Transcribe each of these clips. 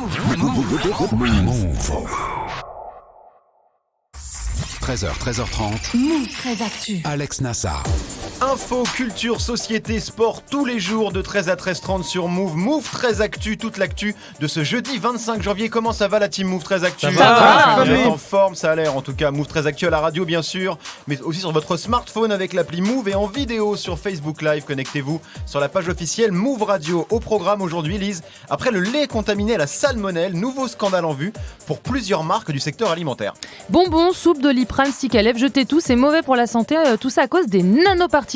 Move. 13h, 13h30. Move 13 Actu. Alex Nassar. Info, culture, société, sport, tous les jours de 13 à 13h30 sur Move. Move 13 Actu, toute l'actu de ce jeudi 25 janvier. Comment ça va la team Move 13 Actu? Ça va. Vous êtes en forme, ça a l'air. En tout cas, Move 13 Actu à la radio bien sûr, mais aussi sur votre smartphone avec l'appli Move et en vidéo sur Facebook Live. Connectez-vous sur la page officielle Move Radio. Au programme aujourd'hui, Lise, après le lait contaminé à la salmonelle, nouveau scandale en vue pour plusieurs marques du secteur alimentaire. Bonbons, soupe, Doliprane, stick à lèvres, jetez tout, c'est mauvais pour la santé, tout ça à cause des nanoparticules.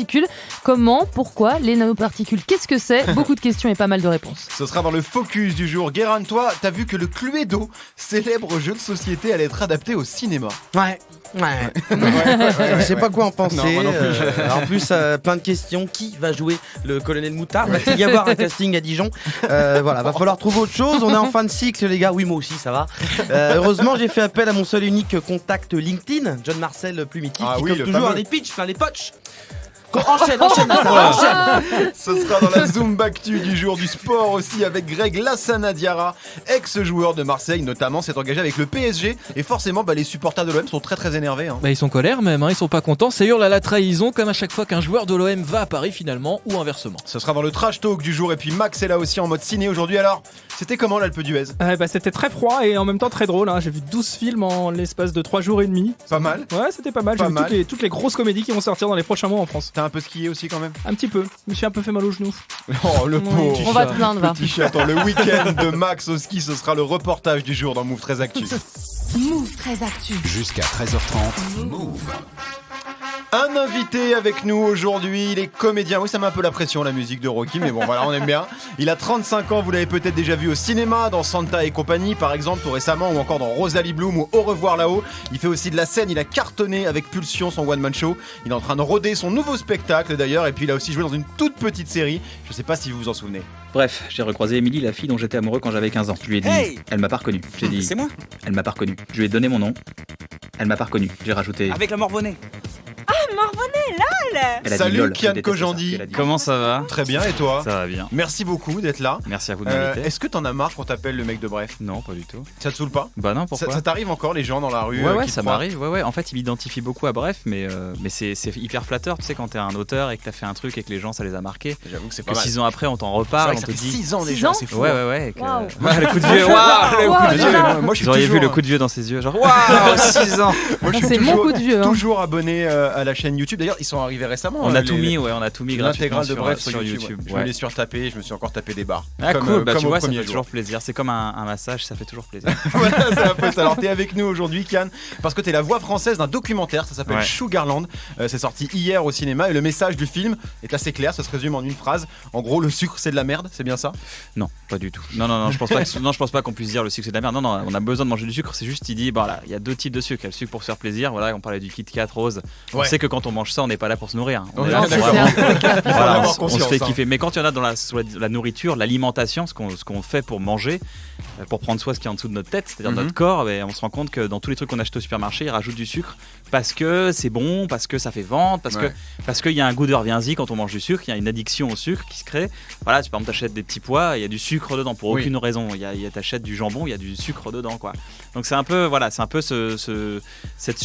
Comment, pourquoi, les nanoparticules, qu'est-ce que c'est? Beaucoup de questions et pas mal de réponses. Ce sera dans le focus du jour. Guérin, toi, t'as vu que le Cluedo, célèbre jeu de société, allait être adapté au cinéma. Ouais. Je sais pas quoi en penser. Non, moi non plus. En plus, plein de questions. Qui va jouer le colonel Moutard? Va-t-il y avoir un casting à Dijon? Voilà, va falloir trouver autre chose. On est en fin de cycle, les gars. Oui, moi aussi, ça va. Heureusement, j'ai fait appel à mon seul et unique contact LinkedIn, John Marcel Plumitif, Ah qui oui, comme le toujours fameux. a des pitchs, enfin les poches. Enchaîne, enchaîne. Ce sera dans la Zoom Actu du jour du sport aussi avec Greg Lassana Diarra, ex-joueur de Marseille notamment, s'est engagé avec le PSG et forcément les supporters de l'OM sont très très énervés. Ils sont colère même, ils sont pas contents, ça hurle à la trahison comme à chaque fois qu'un joueur de l'OM va à Paris finalement ou inversement. Ce sera dans le trash talk du jour et puis Max est là aussi en mode ciné aujourd'hui. Alors, c'était comment l'Alpe d'Huez? C'était très froid et en même temps très drôle. J'ai vu 12 films en l'espace de 3 jours et demi. Pas mal. Ouais, c'était pas mal. Pas J'ai mal. vu toutes les grosses comédies qui vont sortir dans les prochains mois en France. T'as un peu skié aussi quand même? Un petit peu. Je me suis un peu fait mal au genou. Oh le pauvre. On va te plaindre, va. Petit chat. Attends, le week-end de Max au ski, ce sera le reportage du jour dans Move 13 Actu. Move 13 Actu. Jusqu'à 13h30. Move. Un invité avec nous aujourd'hui, il est comédien. Oui, ça met un peu la pression la musique de Rocky, mais bon voilà, on aime bien. Il a 35 ans, vous l'avez peut-être déjà vu au cinéma, dans Santa et compagnie par exemple, tout récemment, ou encore dans Rosalie Bloom ou Au revoir là-haut. Il fait aussi de la scène, il a cartonné avec Pulsion, son one-man show. Il est en train de roder son nouveau spectacle d'ailleurs, et puis il a aussi joué dans une toute petite série. Je sais pas si vous vous en souvenez. Bref, j'ai recroisé Émilie, la fille dont j'étais amoureux quand j'avais 15 ans. Je lui ai dit, Hey elle m'a pas reconnu. J'ai dit, C'est moi, elle m'a pas reconnu. Je lui ai donné mon nom. Elle m'a pas reconnu. J'ai rajouté. avec la Morbonnais. Elle a dit Salut, lol. Kian Je déteste Kojandi. ça, qu'elle a dit. Comment ça va? Très bien, et toi? Ça va bien. Merci beaucoup d'être là. Merci à vous de m'inviter. Est-ce que t'en as marre qu'on t'appelle le mec de Bref? Non, pas du tout. Ça te saoule pas? Bah non, pourquoi? Ça t'arrive encore les gens dans la rue Ouais, qui te ça croient? m'arrive. Ouais. En fait, il m'identifie beaucoup à Bref, mais c'est hyper flatteur, tu sais, quand t'es un auteur et que t'as fait un truc et que les gens, ça les a marqués. J'avoue que c'est Que pas mal. 6 ans après, on t'en C'est vrai reparle, que on ça te fait dit. 6 ans 6 déjà, ans c'est fou. Ouais. et que- Waouh. Le coup de vieux. Waouh, le coup de vieux. Wow, Moi, je suis Vous auriez vu toujours, le coup de vieux dans ses yeux, genre waouh, 6 ans. moi, je suis C'est mon toujours- coup de vieux. Toujours abonné à la chaîne YouTube. D'ailleurs, ils sont arrivés récemment. On a les- tout mis, on a tout mis gratuitement L'intégrale de Bref sur YouTube. Je me Ouais. l'ai surtapé, je me suis encore tapé des barres. Ah Comme, cool, bah comme tu au vois, ça premier fait jour. toujours plaisir. C'est comme un massage, ça fait toujours plaisir. Voilà, c'est un peu ça. Alors, t'es avec nous aujourd'hui, Kian, parce que t'es la voix française d'un documentaire. Ça s'appelle Ouais. Sugarland. C'est sorti hier au cinéma et le message du film est assez clair. Ça se résume en une phrase. En gros, le sucre, c'est de la merde. C'est bien ça? Non, pas du tout. Non, je pense pas. Je pense pas qu'on puisse dire le sucre c'est de la merde. Non, on a besoin de manger du sucre. C'est juste, il dit, voilà, il y a 2 types de sucre. Il y a le sucre pour se faire plaisir. Voilà, on parlait du Kit Kat rose. On Ouais. sait que quand on mange ça, on n'est pas là pour se nourrir. On Ouais, est là pour d'accord. vraiment- Il faut en Voilà, avoir on se conscience, fait hein. kiffer. Mais quand il y en a dans la nourriture, l'alimentation, ce qu'on fait pour manger, pour prendre soin de ce qui est en dessous de notre tête, c'est-à-dire Mhm. notre corps, on se rend compte que dans tous les trucs qu'on achète au supermarché, ils rajoutent du sucre parce que c'est bon, parce que ça fait vendre, Ouais. parce qu'il y a un goût de reviens-y quand on mange du sucre, il y a une addiction au sucre qui se crée. Voilà, par exemple, t'achètes des petits pois, il y a du sucre dedans pour Oui. aucune raison. T'achètes du jambon, il y a du sucre dedans, quoi. Donc c'est un peu, cette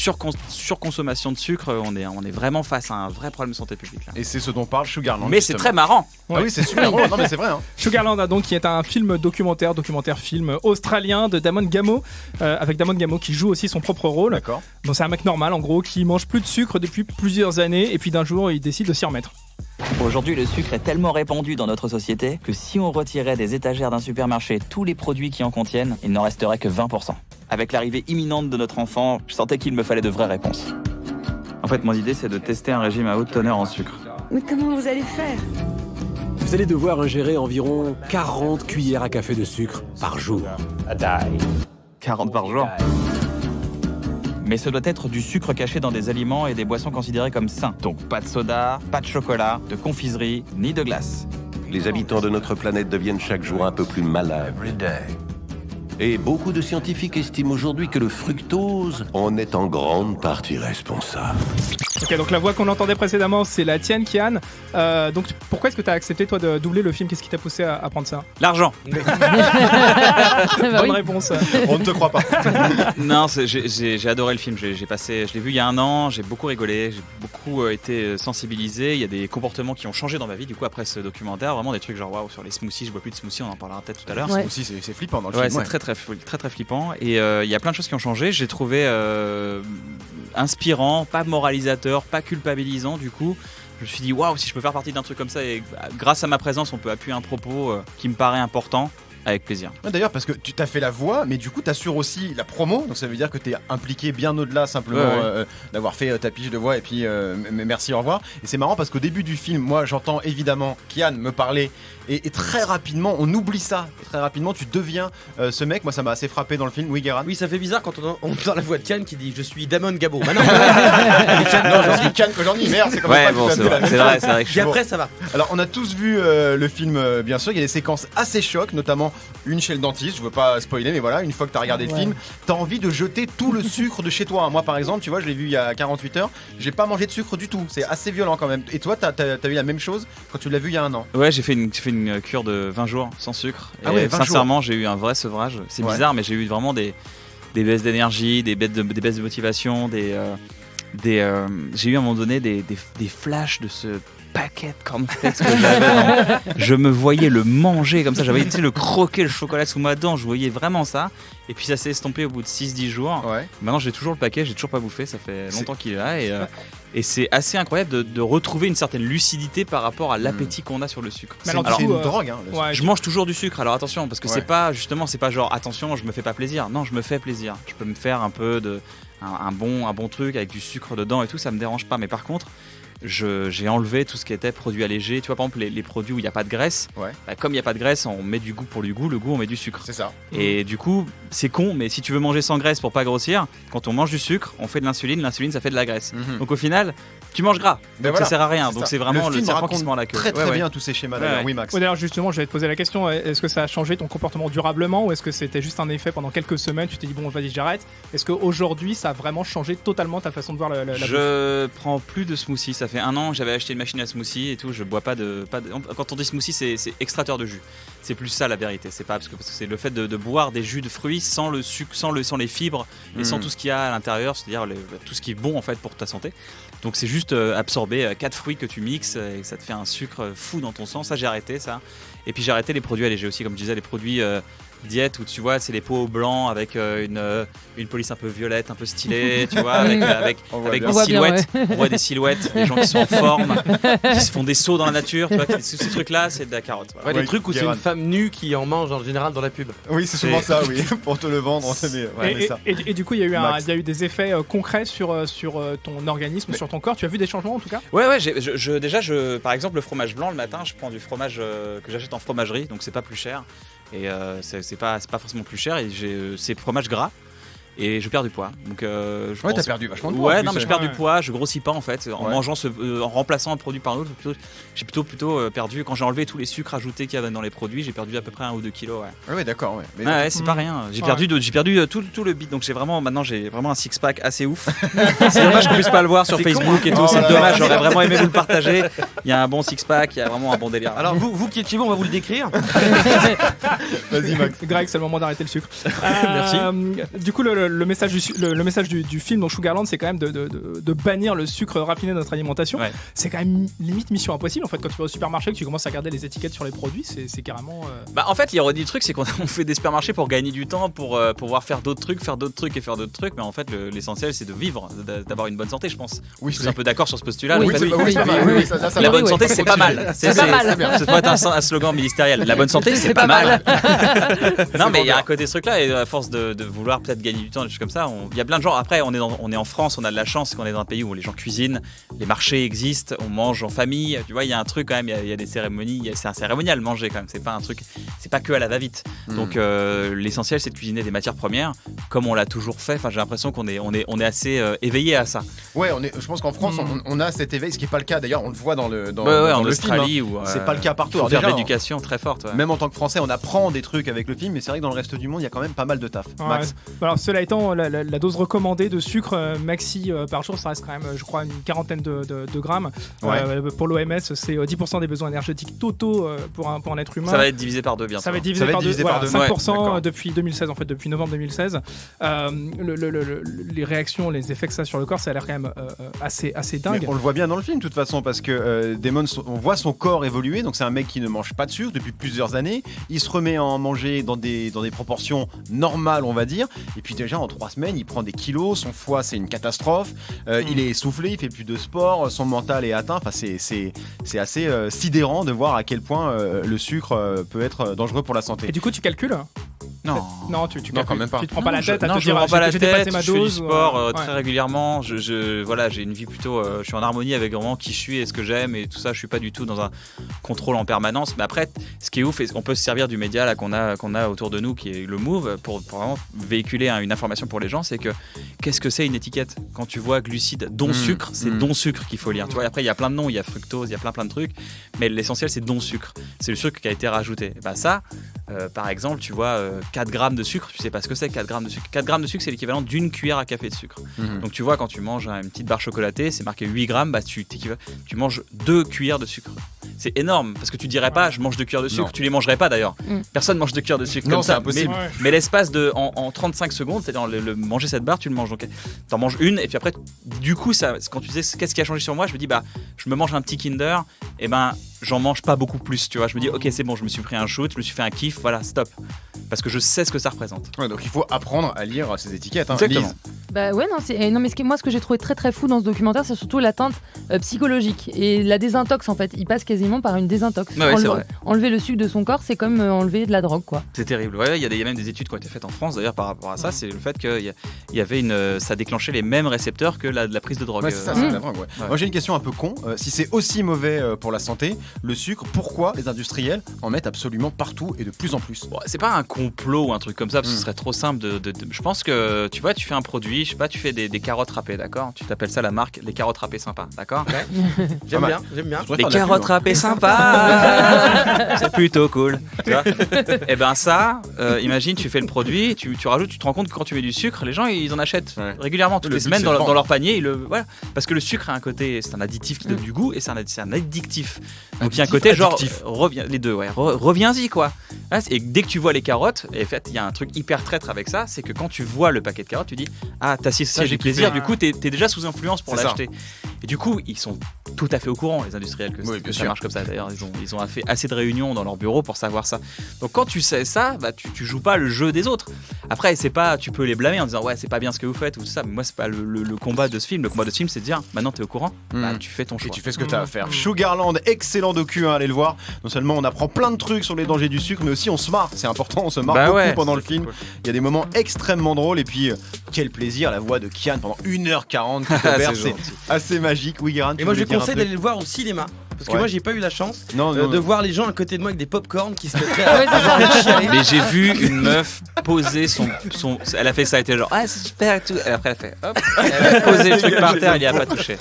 surconsommation de sucre. On est vraiment face à un vrai problème de santé publique. Là. Et c'est ce dont parle Sugarland. Mais c'est justement. très marrant. Ah oui, c'est super drôle. Non, mais c'est vrai. Hein. Sugarland, donc, qui est un film documentaire film australien de Damon Gamo, avec Damon Gamo qui joue aussi son propre rôle. D'accord. Donc c'est un mec normal en gros qui mange plus de sucre depuis plusieurs années et puis d'un jour il décide de s'y remettre. Aujourd'hui, le sucre est tellement répandu dans notre société que si on retirait des étagères d'un supermarché tous les produits qui en contiennent, il n'en resterait que 20%. Avec l'arrivée imminente de notre enfant, je sentais qu'il me fallait de vraies réponses. En fait, mon idée, c'est de tester un régime à haute teneur en sucre. Mais comment vous allez faire? Vous allez devoir ingérer environ 40 cuillères à café de sucre par jour. 40 par jour. Mais ce doit être du sucre caché dans des aliments et des boissons considérés comme sains. Donc pas de soda, pas de chocolat, de confiserie, ni de glace. Les habitants de notre planète deviennent chaque jour un peu plus malades. Et beaucoup de scientifiques estiment aujourd'hui que le fructose en est en grande partie responsable. Ok, donc la voix qu'on entendait précédemment, c'est la tienne, Kian. Donc pourquoi est-ce que tu as accepté, toi, de doubler le film? Qu'est-ce qui t'a poussé à prendre ça? L'argent. Bonne réponse. On ne te croit pas. Non, j'ai adoré le film. Je l'ai vu il y a un an, j'ai beaucoup rigolé, j'ai beaucoup été sensibilisé. Il y a des comportements qui ont changé dans ma vie, du coup, après ce documentaire. Vraiment des trucs genre, waouh, sur les smoothies, je bois plus de smoothies, on en parlera peut-être tout à l'heure. Ouais. Smoothies, c'est flippant dans le film. C'est très flippant. Et il y a plein de choses qui ont changé. J'ai trouvé inspirant, pas moralisateur, pas culpabilisant, du coup. Je me suis dit, waouh, si je peux faire partie d'un truc comme ça, et grâce à ma présence, on peut appuyer un propos qui me paraît important. Avec plaisir. D'ailleurs, parce que tu t'as fait la voix, mais du coup, tu assures aussi la promo. Donc, ça veut dire que tu es impliqué bien au-delà simplement d'avoir fait ta pige de voix et puis merci, au revoir. Et c'est marrant parce qu'au début du film, moi, j'entends évidemment Kian me parler et très rapidement, on oublie ça. Très rapidement, tu deviens ce mec. Moi, ça m'a assez frappé dans le film. Oui, Guérin. Oui, ça fait bizarre quand on entend la voix de Kian qui dit je suis Damon Gabo. Bah non, je suis Kian qu'aujourd'hui. Merde, c'est comme ça. Bon, c'est vrai. C'est vrai. Puis après, ça va. Alors, on a tous vu le film, bien sûr. Il y a des séquences assez chocs, notamment une chez le dentiste. Je veux pas spoiler, mais voilà, une fois que t'as regardé le film, t'as envie de jeter tout le sucre de chez toi. Moi, par exemple, tu vois, je l'ai vu il y a 48 heures. J'ai pas mangé de sucre du tout. C'est assez violent quand même. Et toi, t'as eu la même chose quand tu l'as vu il y a un an? Ouais, j'ai fait une cure de 20 jours sans sucre. Ah ouais, 20 sincèrement, j'ai eu un vrai sevrage. C'est bizarre, mais j'ai eu vraiment des baisses d'énergie, des baisses de motivation, j'ai eu à un moment donné des flashs de ce paquet de cornflakes que j'avais. Je me voyais le manger comme ça, j'avais le croquer le chocolat sous ma dent, je voyais vraiment ça. Et puis ça s'est estompé au bout de 6-10 jours. Ouais. Maintenant j'ai toujours le paquet, j'ai toujours pas bouffé, ça fait longtemps qu'il est là. Et c'est assez incroyable de retrouver une certaine lucidité par rapport à l'appétit qu'on a sur le sucre. C'est une drogue. Je mange toujours du sucre, alors attention, parce que c'est pas genre attention, je me fais pas plaisir. Non, je me fais plaisir. Je peux me faire un peu un bon truc avec du sucre dedans et tout, ça me dérange pas. Mais par contre, j'ai enlevé tout ce qui était produits allégés. Tu vois, par exemple, les produits où il n'y a pas de graisse, comme il n'y a pas de graisse, on met du goût pour le goût, on met du sucre. C'est ça. Et du coup, c'est con, mais si tu veux manger sans graisse pour pas grossir, quand on mange du sucre, on fait de l'insuline, ça fait de la graisse. Donc au final, tu manges gras, donc ça sert à rien. Donc c'est vraiment le serpent qui se mord la queue. Très bien tous ces schémas d'ailleurs. Oui, Max. D'ailleurs, justement, j'allais te poser la question, est-ce que ça a changé ton comportement durablement ou est-ce que c'était juste un effet pendant quelques semaines, tu t'es dit bon, vas-y, j'arrête? Est-ce qu'aujourd'hui, ça a vraiment changé totalement ta façon de voir la Je prends plus de smoothie, ça fait un an que j'avais acheté une machine à smoothie et tout, je bois pas de quand on dit smoothie, c'est extracteur de jus. C'est plus ça la vérité, c'est pas parce que c'est le fait de boire des jus de fruits sans le sucre, sans les fibres et sans tout ce qu'il y a à l'intérieur, c'est-à-dire tout ce qui est bon en fait pour ta santé. Donc c'est juste absorber 4 fruits que tu mixes et ça te fait un sucre fou dans ton sang. Ça, j'ai arrêté ça. Et puis j'ai arrêté les produits allégés aussi, comme je disais, les produits diète où tu vois c'est les pots blancs avec une police un peu violette, un peu stylée, tu vois, avec des silhouettes. On voit des silhouettes, des gens qui sont en forme, qui se font des sauts dans la nature, tu vois, ces trucs là c'est de la carotte. Ouais, des trucs où c'est une femme nue qui en mange en général dans la pub. Oui, c'est souvent ça, oui, pour te le vendre. Et du coup, il y a eu des effets concrets sur ton organisme, sur ton corps. Tu as vu des changements en tout cas? Ouais, déjà, par exemple, le fromage blanc le matin, je prends du fromage que j'achète en fromagerie, donc c'est pas plus cher. Et c'est pas forcément plus cher et c'est fromage gras et je perds du poids. Donc t'as perdu vachement de poids. Ouais, non mais je perds du poids, je grossis pas en fait en mangeant en remplaçant un produit par un autre. J'ai plutôt perdu quand j'ai enlevé tous les sucres ajoutés qu'il y avait dans les produits, j'ai perdu à peu près 1 ou 2 kilos. Ouais, d'accord. Ouais, c'est pas rien. J'ai perdu tout le bit, donc maintenant j'ai vraiment un six pack assez ouf. C'est dommage qu'on puisse pas le voir sur Facebook et tout. C'est dommage. J'aurais vraiment aimé vous le partager. Il y a un bon six pack, il y a vraiment un bon délire. Alors vous qui êtes chez vous, on va vous le décrire. Vas-y Max. Greg, c'est le moment d'arrêter le sucre. Merci. Du coup, le message du film dans Sugarland, c'est quand même de bannir le sucre raffiné de notre alimentation. Ouais. C'est quand même limite mission impossible en fait. Quand tu vas au supermarché, que tu commences à regarder les étiquettes sur les produits, c'est carrément. En fait, il y aurait du truc, c'est qu'on fait des supermarchés pour gagner du temps, pour pouvoir faire d'autres trucs. Mais en fait, l'essentiel, c'est de vivre, d'avoir une bonne santé, je pense. Oui, je suis un peu d'accord sur ce postulat. La bonne santé, c'est pas mal. C'est ça pourrait être un slogan ministériel. La bonne santé, c'est pas mal. Non, mais il y a un côté ce truc-là, et à force de vouloir peut-être gagner du temps, des choses comme ça, il y a plein de gens. Après, on est en France, on a de la chance qu'on est dans un pays où les gens cuisinent, les marchés existent, on mange en famille. Tu vois, il y a un truc quand même, il y a des cérémonies, c'est un cérémonial manger quand même. C'est pas un truc, c'est pas que à la va-vite. Donc l'essentiel, c'est de cuisiner des matières premières comme on l'a toujours fait. Enfin, j'ai l'impression qu'on est assez éveillé à ça. Ouais, je pense qu'en France, on a cet éveil, ce qui est pas le cas d'ailleurs. On le voit dans le en Australie où c'est pas le cas partout. Faut faire de l'éducation très forte. Même en tant que Français, on apprend des trucs avec le film, mais c'est vrai que dans le reste du monde, il y a quand même pas mal de taf. Max. Alors cela étant la dose recommandée de sucre maxi par jour, ça reste quand même, je crois, une quarantaine de grammes. Pour l'OMS, c'est 10% des besoins énergétiques totaux pour un être humain. Ça va être divisé par 2 bientôt. Ça va être divisé par 2, 5% depuis 2016, en fait, depuis novembre 2016. Les réactions, les effets que ça a sur le corps, ça a l'air quand même assez dingue. Mais on le voit bien dans le film, de toute façon, parce que Damon, on voit son corps évoluer. Donc c'est un mec qui ne mange pas de sucre depuis plusieurs années. Il se remet à en manger dans des proportions normales, on va dire. Et puis déjà en 3 semaines, il prend des kilos. Son foie, c'est une catastrophe. Il est essoufflé, il fait plus de sport. Son mental est atteint. Enfin, c'est assez sidérant de voir à quel point le sucre peut être dangereux pour la santé. Et du coup, tu calcules ? Non, tu quand même pas. Tu te prends pas la tête à te je me prends dire pas la j'ai tête, dépassé ma je fais du dose. sport très régulièrement. Voilà, j'ai une vie plutôt. Je suis en harmonie avec vraiment qui je suis et ce que j'aime et tout ça. Je suis pas du tout dans un contrôle en permanence. Mais après, ce qui est ouf, et on peut se servir du média là qu'on a autour de nous, qui est le Move, pour vraiment véhiculer une information pour les gens. C'est que qu'est-ce que c'est une étiquette ? Quand tu vois glucides, dont sucre, c'est dont sucre qu'il faut lire. Tu vois, après il y a plein de noms, il y a fructose, il y a plein de trucs, mais l'essentiel c'est dont sucre. C'est le sucre qui a été rajouté. Bah ça, par exemple, tu vois 4 grammes de sucre, tu sais pas ce que c'est 4 grammes de sucre. 4 grammes de sucre, c'est l'équivalent d'une cuillère à café de sucre. Donc tu vois, quand tu manges une petite barre chocolatée, c'est marqué 8 grammes, bah tu manges 2 cuillères de sucre. C'est énorme, parce que tu dirais pas je mange 2 cuillères de sucre, tu les mangerais pas d'ailleurs. Personne mange 2 cuillères de sucre comme ça. C'est impossible. Mais l'espace de en 35 secondes, c'est-à-dire manger cette barre, tu le manges. Donc t'en manges une, et puis après, du coup, ça, quand tu disais qu'est-ce qui a changé sur moi, je me dis je me mange un petit Kinder, et j'en mange pas beaucoup plus, tu vois. Je me dis ok, c'est bon, je me suis pris un shoot, je me suis fait un kiff, voilà, stop. Parce que je sais ce que ça représente. Ouais, donc il faut apprendre à lire ces étiquettes. Exactement. Lise. Bah ouais, non, mais ce que j'ai trouvé très très fou dans ce documentaire, c'est surtout l'atteinte psychologique et la désintox en fait. Il passe quasiment par une désintox. Ouais, c'est vrai. Enlever le sucre de son corps, c'est comme enlever de la drogue, quoi. C'est terrible. Ouais, il y a même des études qui ont été faites en France d'ailleurs par rapport à ça. C'est le fait qu'il y avait ça déclenchait les mêmes récepteurs que la prise de drogue. Ouais, c'est ça, c'est de la drogue. Ouais. Moi j'ai une question un peu con. Si c'est aussi mauvais pour la santé, le sucre, pourquoi les industriels en mettent absolument partout et de plus en plus ? Bon, c'est pas un complot ou un truc comme ça, parce que ce serait trop simple je pense que tu vois, tu fais un produit, je sais pas, tu fais des carottes râpées, d'accord ? Tu t'appelles ça la marque les carottes râpées sympas, d'accord ? J'aime bien. Les carottes râpées sympas, c'est plutôt cool. Tu vois ? Et ça, imagine, tu fais le produit, tu rajoutes, tu te rends compte que quand tu mets du sucre, les gens ils en achètent régulièrement toutes les semaines dans leur panier. Voilà, parce que le sucre a un côté, c'est un additif qui donne du goût et c'est un addictif. Donc il y a un côté les deux, reviens-y quoi. Et dès que tu vois les carottes, et en fait il y a un truc hyper traître avec ça, c'est que quand tu vois le paquet de carottes, tu dis t'as si j'ai plaisir, du coup t'es déjà sous influence pour l'acheter. Et du coup ils sont tout à fait au courant, les industriels, que ça marche comme ça. D'ailleurs ils ont fait assez de réunions dans leur bureau pour savoir ça. Donc quand tu sais ça, tu joues pas le jeu des autres. Après c'est pas, tu peux les blâmer en disant c'est pas bien ce que vous faites ou tout ça, mais moi c'est pas le combat de ce film. Le combat de ce film c'est de dire maintenant t'es au courant, tu fais ton choix. Et tu fais ce que t'as à faire. Sugarland, excellent docu, allez le voir. Non seulement on apprend plein de trucs sur les dangers du sucre, mais aussi on se marre. C'est important, on se marre beaucoup pendant le film. Cool. Il y a des moments extrêmement drôles et puis quel plaisir, la voix de Kian pendant 1h40 qui te berce, c'est assez magique. Oui, Guérin, et moi je conseille d'aller le voir au cinéma. Parce que moi j'ai pas eu la chance de voir les gens à côté de moi avec des pop-corn qui se mettraient à chialer. Mais j'ai vu une meuf poser son elle a fait ça, elle était genre c'est super et tout. Et après elle a fait hop, elle a posé le truc par terre, il y a pas touché.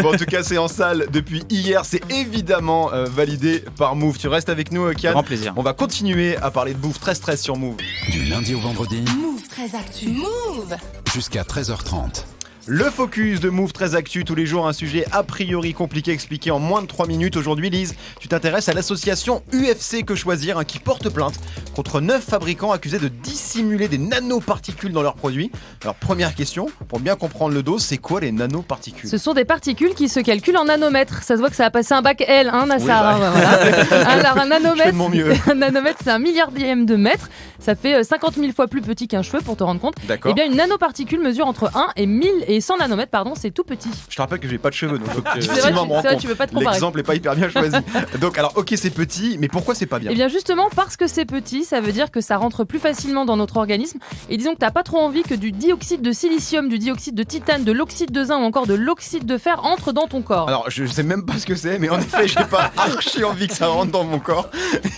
Bon, en tout cas c'est en salle depuis hier, c'est évidemment validé par Move. Tu restes avec nous Kian. Grand plaisir. On va continuer à parler de bouffe 13-13 sur Move. Du lundi au vendredi. Move 13 Actu. Move. Jusqu'à 13h30. Le focus de Move 13 Actu, tous les jours un sujet a priori compliqué expliqué en moins de 3 minutes. Aujourd'hui Lise, tu t'intéresses à l'association UFC Que Choisir qui porte plainte contre 9 fabricants accusés de dissimuler des nanoparticules dans leurs produits. Alors première question, pour bien comprendre le dos, c'est quoi les nanoparticules ? Ce sont des particules qui se calculent en nanomètres. Ça se voit que ça a passé un bac L, hein Nassar. Oui, voilà. Alors un nanomètre, un nanomètre c'est un milliardième de mètre. Ça fait 50 000 fois plus petit qu'un cheveu pour te rendre compte. D'accord. Eh bien une nanoparticule mesure entre 1 et 1000 et 100 nanomètres, c'est tout petit. Je te rappelle que j'ai pas de cheveux, donc difficilement me rends compte. Tu veux pas te comparer. L'exemple est pas hyper bien choisi. Donc alors ok c'est petit, mais pourquoi c'est pas bien ? Eh bien justement parce que c'est petit, ça veut dire que ça rentre plus facilement dans notre organisme. Et disons que t'as pas trop envie que du dioxyde de silicium, du dioxyde de titane, de l'oxyde de zinc ou encore de l'oxyde de fer entre dans ton corps. Alors je sais même pas ce que c'est, mais en effet j'ai pas archi envie que ça rentre dans mon corps.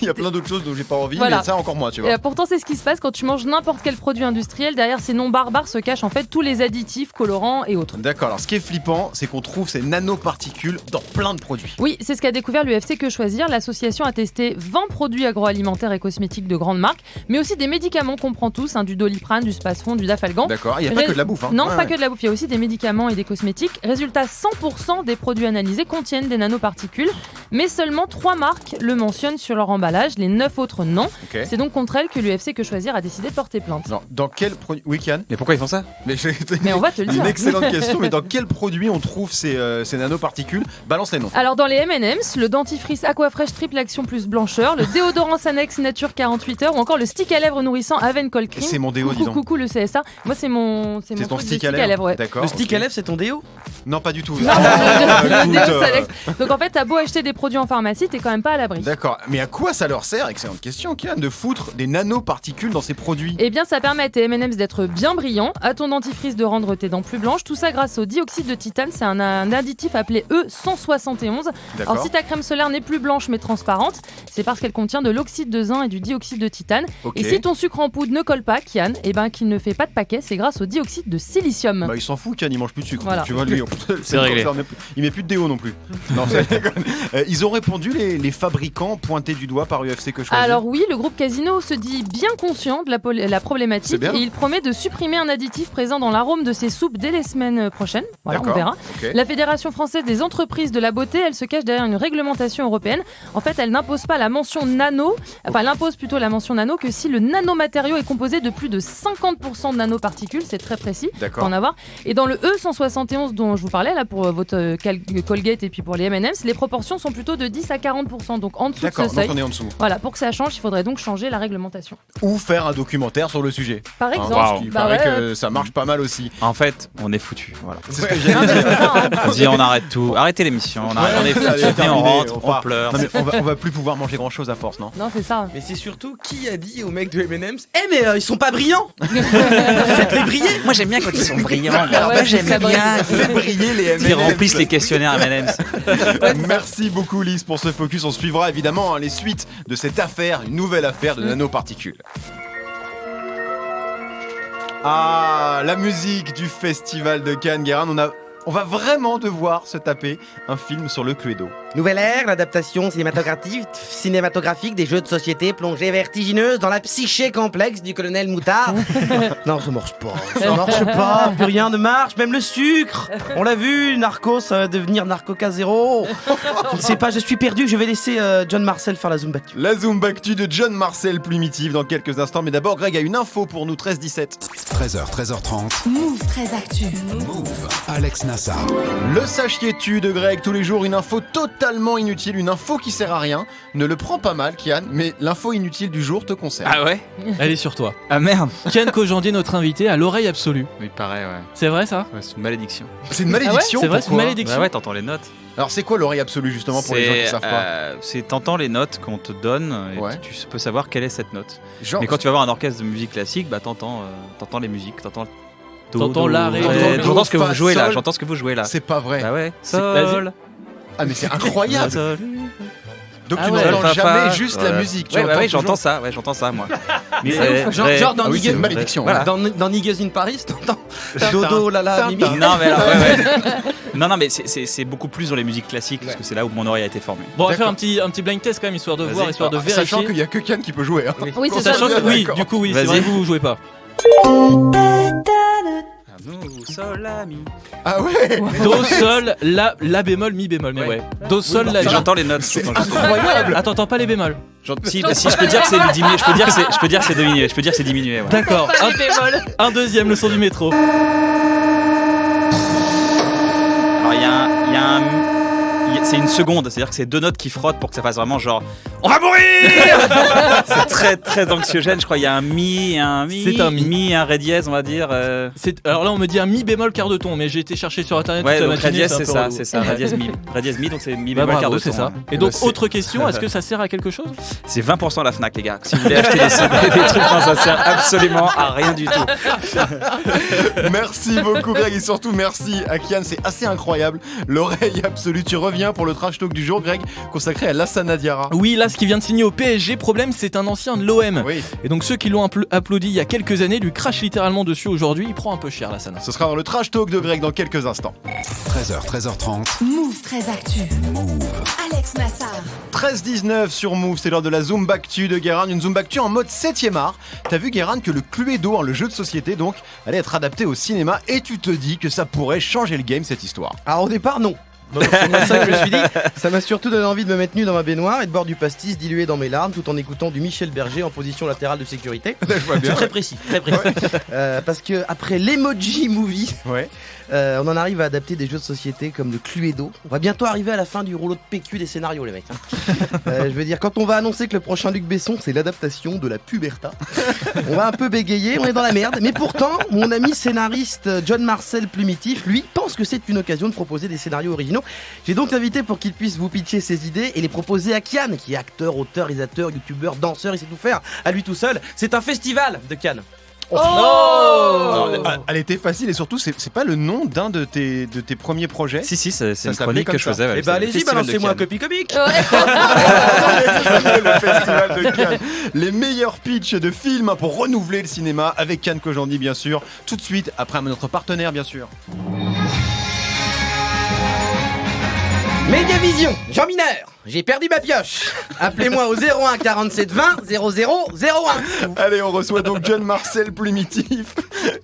Il y a plein d'autres choses dont j'ai pas envie, mais ça encore moins, tu vois. Et pourtant c'est ce qui se passe quand tu manges n'importe quel produit industriel. Derrière ces noms barbares se cachent en fait tous les additifs, colorants, déodorants et autres. D'accord, alors ce qui est flippant, c'est qu'on trouve ces nanoparticules dans plein de produits. Oui, c'est ce qu'a découvert l'UFC Que Choisir. L'association a testé 20 produits agroalimentaires et cosmétiques de grandes marques, mais aussi des médicaments qu'on prend tous, du Doliprane, du Spasfon, du Dafalgan. D'accord, il n'y a pas que de la bouffe. Non, pas que de la bouffe, il y a aussi des médicaments et des cosmétiques. Résultat, 100% des produits analysés contiennent des nanoparticules, mais seulement 3 marques le mentionnent sur leur emballage, les 9 autres non. Okay. C'est donc contre elles que l'UFC Que Choisir a décidé de porter plainte. Non, dans quel produit... Oui, Kian ? Mais pourquoi ils font ça ? Mais on va te le dire. Une excellente question, mais dans quel produit on trouve ces nanoparticules ? Balance les noms. Alors dans les M&M's, le dentifrice Aquafresh triple action plus blancheur, le déodorant Sanex Nature 48 heures ou encore le stick à lèvres nourrissant Aven Cold Cream. C'est mon déo, dis donc. Coucou le CSA. Moi c'est mon ton truc stick de à lèvres. ouais. D'accord. Le stick à lèvres, c'est ton déo ? Non, pas du tout. Le déo Sanex. Donc en fait, t'as beau acheter des produits en pharmacie, t'es quand même pas à l'abri. D'accord, mais à quoi ça leur sert, excellente question, Kian, de foutre des nanoparticules dans ces produits ? Eh bien, ça permet à tes M&M's d'être bien brillants, à ton dentifrice de rendre tes dents plus blanches, tout ça grâce au dioxyde de titane, c'est un additif appelé E171. D'accord. Alors si ta crème solaire n'est plus blanche mais transparente, c'est parce qu'elle contient de l'oxyde de zinc et du dioxyde de titane. Okay. Et si ton sucre en poudre ne colle pas, Kian, eh ben qu'il ne fait pas de paquet, c'est grâce au dioxyde de silicium. Bah il s'en fout, Kian, il mange plus de sucre. Voilà. Tu vois, lui, c'est réglé. Il met plus de déo non plus. Non, ils ont répondu, les fabricants pointés du doigt par UFC Que Choisir. Alors oui, le groupe Casino se dit bien conscient de la problématique et il promet de supprimer un additif présent dans l'arôme de ses soupes dès les semaines prochaines. Voilà, on verra. Okay. La Fédération française des entreprises de la beauté, elle se cache derrière une réglementation européenne. En fait, elle n'impose pas la mention nano, enfin elle impose plutôt la mention nano que si le nanomatériau est composé de plus de 50% de nanoparticules, c'est très précis, faut en avoir. Et dans le E171 dont je vous parlais là pour votre Colgate et puis pour les M&M's, les proportions sont plutôt de 10 à 40%, donc en dessous de ce seuil. Donc on est en dessous. Voilà, pour que ça change, il faudrait donc changer la réglementation. Ou faire un documentaire sur le sujet. Par exemple. Il paraît que ça marche pas mal aussi. En fait, on est foutu. Voilà. C'est ce que j'ai dit. Vas-y, on arrête tout. Arrêtez l'émission. On est foutu. On rentre, on pleure. Non, mais on va plus pouvoir manger grand chose à force, non ? Non, c'est ça. Mais c'est surtout qui a dit aux mecs de M&M's mais ils sont pas brillants. Faites-les briller. Moi j'aime bien quand ils sont brillants. Ouais, j'aime bien. Fais briller les M&M's. Ils remplissent les questionnaires M&M's. Merci beaucoup Lise pour ce focus. On suivra évidemment les suites de cette affaire, une nouvelle affaire de nanoparticules. Ah, la musique du festival de Cannes, Guérin, on va vraiment devoir se taper un film sur le Cluedo. Nouvelle ère, l'adaptation cinématographique des jeux de société plongée vertigineuse dans la psyché complexe du colonel Moutard. Non, ça marche pas, plus rien ne marche, même le sucre. On l'a vu, Narcos, ça va devenir Narcoca 0. Je ne sais pas, je suis perdu, je vais laisser John Marcel faire la Zumba-Actu. La Zumba-Actu de John Marcel Plumitive dans quelques instants, mais d'abord Greg a une info pour nous, 13-17. 13h, 13h30. Move 13 Actu. Move. Alex Nassar. Le sachiez-tu de Greg, tous les jours une info totalement inutile, une info qui sert à rien. Ne le prends pas mal, Kian, mais l'info inutile du jour te concerne. Ah ouais ? Elle est sur toi. Ah merde. Kian Kojandi, notre invité, à l'oreille absolue. Oui, pareil, ouais. C'est vrai ça ? Ouais, c'est une malédiction. C'est une malédiction. C'est vrai, c'est une malédiction. Ouais, t'entends les notes. Alors c'est quoi l'oreille absolue justement pour les gens qui savent pas C'est t'entends les notes qu'on te donne et tu peux savoir quelle est cette note. Mais quand tu vas voir un orchestre de musique classique, bah t'entends les musiques, t'entends l'arrêt. J'entends ce que vous jouez là. J'entends ce que vous jouez là. C'est pas vrai. Bah ouais. Sol. Ah mais c'est incroyable. Donc tu ouais, n'entends jamais juste la musique. Ouais, j'entends ça. Ouais, j'entends ça moi. Mais genre dans c'est une malédiction. Voilà. Dans Niggas in Paris, t'entends Dodo, Lala, Mimi. Non mais alors, non mais c'est beaucoup plus dans les musiques classiques parce que c'est là où mon oreille a été formée. Bon, on va faire un petit blind test quand même histoire de voir, histoire de vérifier. Sachant qu'il y a que Kian qui peut jouer. Hein. Oui, c'est ça. Oui, du coup oui, c'est vrai que vous jouez pas. Do, sol, la, mi. Ah ouais. Do, sol, la bémol, mi bémol, mais ouais. Do, sol, la, mi. J'entends les notes. C'est incroyable. Attends, t'entends pas les bémols. Si je peux dire que c'est diminué, je peux dire que c'est diminué, je peux dire que c'est diminué. Ouais. D'accord. Un deuxième, le son du métro. Alors il y a un c'est une seconde, c'est-à-dire que c'est deux notes qui frottent pour que ça fasse vraiment genre on va mourir. C'est très très anxiogène, je crois. Il y a un mi, c'est un mi et un ré dièse, on va dire. Alors là on me dit un mi bémol quart de ton, mais j'ai été chercher sur internet. Ouais, donc ré dièse c'est ça, ré dièse mi, donc c'est mi bémol quart de ton. C'est ça. Et donc autre question, est-ce que ça sert à quelque chose ? C'est 20% la Fnac les gars. Si vous voulez acheter des trucs, ça sert absolument à rien du tout. Merci beaucoup Greg et surtout merci à Kian, c'est assez incroyable. L'oreille absolue, tu reviens lien pour le trash talk du jour, Greg, consacré à Lassana Diarra. Oui, là, ce qui vient de signer au PSG, problème, c'est un ancien de l'OM. Oui. Et donc ceux qui l'ont applaudi il y a quelques années lui crachent littéralement dessus aujourd'hui. Il prend un peu cher, Lassana. Ce sera dans le trash talk de Greg dans quelques instants. 13h, 13h30. Move 13 Actu. Move. Alex Nassar. 13-19 sur Move, c'est l'heure de la Zumbactu de Guérin, une Zumbactu en mode 7ème art. T'as vu Guérin que le Cluedo, le jeu de société donc, allait être adapté au cinéma et tu te dis que ça pourrait changer le game cette histoire. Alors au départ, non. Donc, c'est pour ça que je me suis dit, ça m'a surtout donné envie de me mettre nu dans ma baignoire et de boire du pastis dilué dans mes larmes tout en écoutant du Michel Berger en position latérale de sécurité. Je vois bien. C'est très précis, très précis. Parce que après l'Emoji Movie, on en arrive à adapter des jeux de société comme le Cluedo. On va bientôt arriver à la fin du rouleau de PQ des scénarios, les mecs. Je veux dire, quand on va annoncer que le prochain Luc Besson, c'est l'adaptation de la Puberta, on va un peu bégayer, on est dans la merde. Mais pourtant, mon ami scénariste John Marcel Plumitif, lui, pense que c'est une occasion de proposer des scénarios originaux. J'ai donc invité pour qu'il puisse vous pitcher ses idées et les proposer à Kian, qui est acteur, auteur, réalisateur, youtubeur, danseur, il sait tout faire à lui tout seul. C'est un festival de Cannes. Alors, elle était facile et surtout c'est pas le nom d'un de tes premiers projets. Si c'est une chronique que je faisais. Et bah allez-y, balancez-moi un copie comique. Le festival de Cannes. Les meilleurs pitchs de films pour renouveler le cinéma avec Cannes Kojandi bien sûr. Tout de suite après notre partenaire bien sûr. Médiavision, Jean Mineur, j'ai perdu ma pioche. Appelez-moi au 01 47 20 00 01. Allez, on reçoit donc John Marcel Plumitif.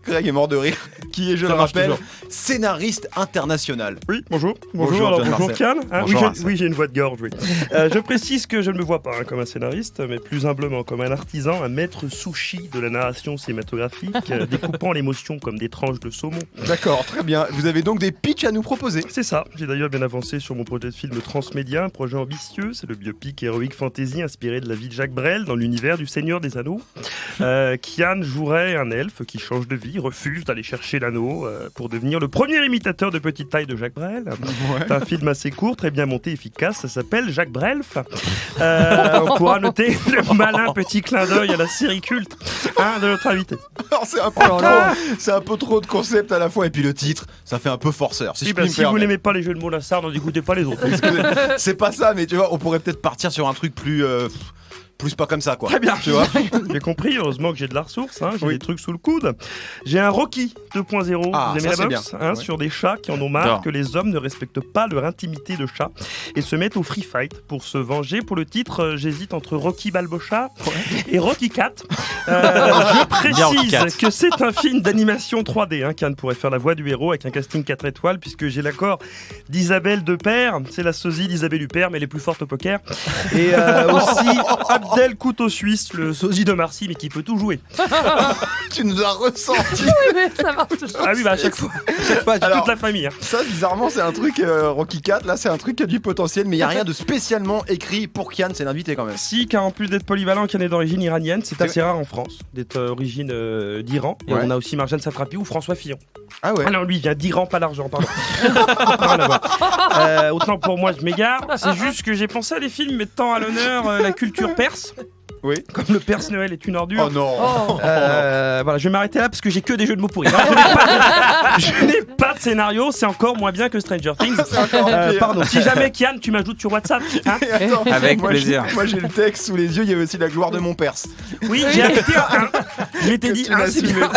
Greg est mort de rire. Qui est, je le rappelle, scénariste international. Oui, bonjour. Bonjour, Alors, John bonjour Marcel. Cannes. Bonjour, Oui, j'ai une voix de gorge, oui. Je précise que je ne me vois pas comme un scénariste, mais plus humblement comme un artisan, un maître sushi de la narration cinématographique, découpant l'émotion comme des tranches de saumon. D'accord, très bien. Vous avez donc des pitchs à nous proposer. C'est ça. J'ai d'ailleurs bien avancé sur mon projet de film transmédia, un projet ambitieux. C'est le biopic héroïque fantasy inspiré de la vie de Jacques Brel dans l'univers du Seigneur des Anneaux. Kian jouerait un elfe qui change de vie, refuse d'aller chercher l'anneau pour devenir le premier imitateur de petite taille de Jacques Brel. C'est un film assez court, très bien monté, efficace. Ça s'appelle Jacques Brelf. On pourra noter le malin petit clin d'œil à la série culte de notre invité. Alors c'est un peu trop de concepts à la fois et puis le titre, ça fait un peu forceur. Si vous n'aimez pas les jeux de mots Lassard, n'en écoutez pas les autres. C'est pas ça, mais tu vois, on pourrait peut-être partir sur un truc plus pas comme ça, quoi. Très bien, tu vois. J'ai compris, heureusement que j'ai de la ressource, j'ai des trucs sous le coude. J'ai un Rocky 2.0, vous aimez la boxe sur des chats qui en ont marre que les hommes ne respectent pas leur intimité de chat et se mettent au free fight pour se venger. Pour le titre, j'hésite entre Rocky Balboa et Rocky 4. Je précise que c'est un film d'animation 3D. Cannes pourrait faire la voix du héros avec un casting 4 étoiles puisque j'ai l'accord d'Isabelle Depère, c'est la sosie d'Isabelle Huppert mais elle est plus forte au poker. Et aussi Abdel Couteau Suisse, le sosie de Marcy, mais qui peut tout jouer. Tu nous as ressenti. Oui, mais ça marche toujours. Ah oui, à chaque fois, toute la famille. Ça, bizarrement, c'est un truc, Rocky 4, là, c'est un truc qui a du potentiel, mais il n'y a rien de spécialement écrit pour Kian, c'est l'invité quand même. Si, car en plus d'être polyvalent, Kian est d'origine iranienne, c'est assez rare en France, d'être d'origine d'Iran. Et on a aussi Marjane Satrapi ou François Fillon. Ah ouais. Ah non, lui, il vient d'Iran, pas l'argent, pardon. Autant pour moi, je m'égare. C'est juste que j'ai pensé à des films mettant à l'honneur la culture perse. Oui. Comme le Perse Noël est une ordure. Oh non. Voilà, je vais m'arrêter là parce que j'ai que des jeux de mots pourris. Je n'ai pas de scénario, c'est encore moins bien que Stranger Things. Pardon. Si jamais Kian, tu m'ajoutes sur WhatsApp. Attends, avec plaisir. Moi j'ai le texte sous les yeux, il y avait aussi la gloire de mon Perse. Oui, j'ai arrêté un. Je m'étais dit c'est bien.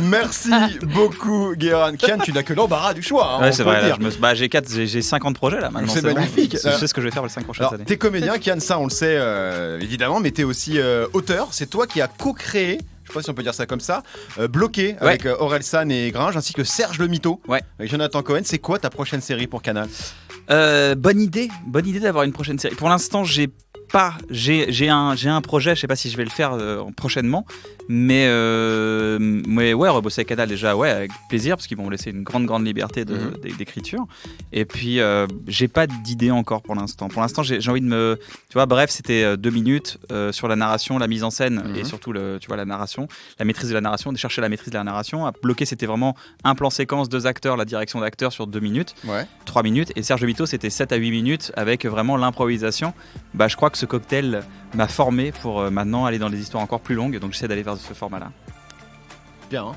Merci beaucoup Guérin. Kian, tu n'as que l'embarras du choix. Ouais, c'est vrai, là, j'ai 50 projets là maintenant. C'est magnifique. Je sais ce que je vais faire les 5 prochaines années. T'es comédien, Kian, ça on le sait évidemment, mais t'es aussi auteur. C'est toi qui as co-créé, je sais pas si on peut dire ça comme ça, Bloqué avec Orelsan et Gringe, ainsi que Serge le Mytho avec Jonathan Cohen. C'est quoi ta prochaine série pour Canal ? Bonne idée d'avoir une prochaine série. Pour l'instant, j'ai un projet, je sais pas si je vais le faire prochainement, mais ouais, rebosser avec Canal déjà, ouais, avec plaisir, parce qu'ils vont me laisser une grande liberté d'écriture. Et puis j'ai pas d'idée encore pour l'instant. Pour l'instant, j'ai envie de me, tu vois, bref, c'était 2 minutes sur la narration, la mise en scène et surtout tu vois, la narration, la maîtrise de la narration, de chercher la maîtrise de la narration. À Bloquer, c'était vraiment un plan séquence, 2 acteurs, la direction d'acteurs sur 2 minutes, 3 minutes, et Serge Vito, c'était 7 à 8 minutes avec vraiment l'improvisation. Bah, je crois que ce cocktail m'a formé pour maintenant aller dans des histoires encore plus longues, donc j'essaie d'aller vers ce format-là. Bien, hein.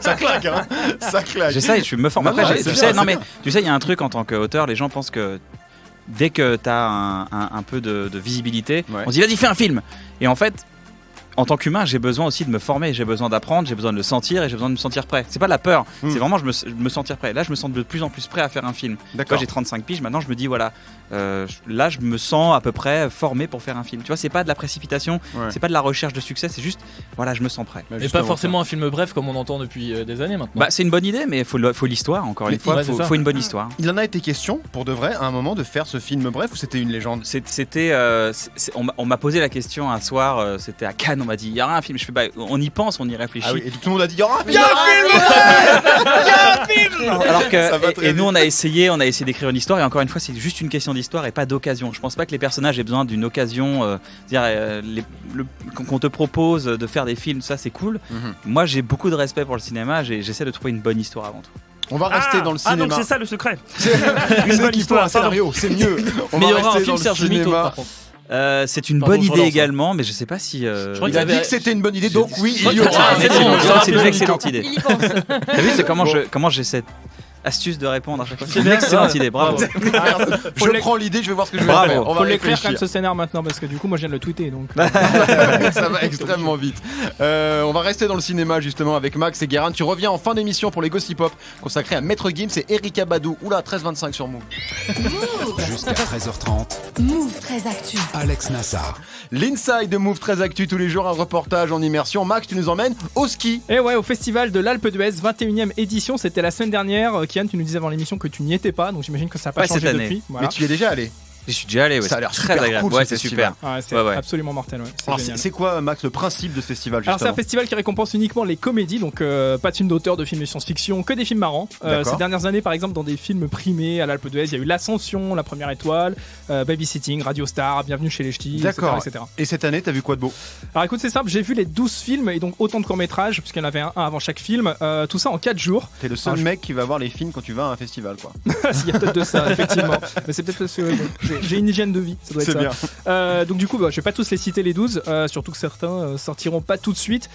Ça claque, hein. Ça claque. J'essaye, je me forme. Après, Ouais, tu c'est sais, bien, non mais tu sais, il y a un truc en tant qu'auteur, les gens pensent que dès que t'as un peu de visibilité, on se dit vas-y fais un film. Et en fait, en tant qu'humain, j'ai besoin aussi de me former, j'ai besoin d'apprendre, j'ai besoin de le sentir et j'ai besoin de me sentir prêt. C'est pas de la peur, c'est vraiment me sentir prêt. Là, je me sens de plus en plus prêt à faire un film. D'accord. J'ai 35 piges, maintenant je me dis voilà, là je me sens à peu près formé pour faire un film. Tu vois, c'est pas de la précipitation, c'est pas de la recherche de succès, c'est juste voilà, je me sens prêt. Et pas forcément un film bref comme on entend depuis des années maintenant. Bah, c'est une bonne idée, mais il faut l'histoire, encore une fois, faut une bonne histoire. Il en a été question, pour de vrai, à un moment, de faire ce film bref ou c'était une légende? On m'a posé la question un soir, c'était à Cannes, on m'a dit il y aura un film. Je fais on y pense, on y réfléchit. Ah oui, et tout le monde a dit il y aura un film. Il y a un film. Alors que nous on a essayé d'écrire une histoire et encore une fois c'est juste une question d'histoire et pas d'occasion. Je pense pas que les personnages aient besoin d'une occasion. Qu'on te propose de faire des films, ça c'est cool. Moi j'ai beaucoup de respect pour le cinéma, j'essaie de trouver une bonne histoire avant tout. On va rester dans le cinéma. Ah donc c'est ça le secret. Une bonne histoire, un scénario, c'est mieux. Mais il y aura un film Serge Mito par contre. C'est une bonne idée également, mais je sais pas si. Il a dit que c'était une bonne idée, donc oui, il y aura. C'est une excellente idée. Il y pense. T'as vu, c'est comment j'ai cette astuce de répondre à chaque fois. C'est une excellente idée, bravo. Je prends l'idée, je vais voir ce que je vais faire. On va l'écrire quand même ce scénar maintenant parce que du coup moi je viens de le tweeter donc. Ça va extrêmement vite. On va rester dans le cinéma justement avec Max et Guérin. Tu reviens en fin d'émission pour les Gossip Pop consacrés à Maître Gims et Erika Badou. Oula, 13h25 sur Move. Jusqu'à 13h30. Move 13 Actu. Alex Nassar. L'Inside de Move 13 Actu, tous les jours un reportage en immersion. Max, tu nous emmènes au ski. Et ouais, au festival de l'Alpe d'Huez, 21e édition, c'était la semaine dernière. Kian, tu nous disais avant l'émission que tu n'y étais pas, donc j'imagine que ça n'a pas changé cette année. depuis. Voilà. Mais tu y es déjà allé. J'y suis déjà allé, ça a l'air très super agréable. cool. Ouais, c'est super. C'est absolument mortel. Ouais. C'est quoi, Max, le principe de ce festival justement? Alors c'est un festival qui récompense uniquement les comédies, donc pas de films d'auteur, de films de science-fiction, que des films marrants. Ces dernières années, par exemple, dans des films primés à l'Alpe d'Huez, il y a eu L'Ascension, La Première Étoile, Babysitting, Radio Star, Bienvenue chez les Ch'tis, etc. Et cette année, t'as vu quoi de beau? Alors écoute, c'est simple, j'ai vu les 12 films et donc autant de courts-métrages, puisqu'il y en avait un avant chaque film, tout ça en 4 jours. T'es le seul mec qui va voir les films quand tu vas à un festival, quoi. Il y a peut-être de ça, effectivement. Mais c'est peut-être parce que j'ai une hygiène de vie. Ça doit être ça. Donc du coup, je vais pas tous les citer les 12, surtout que certains sortiront pas tout de suite.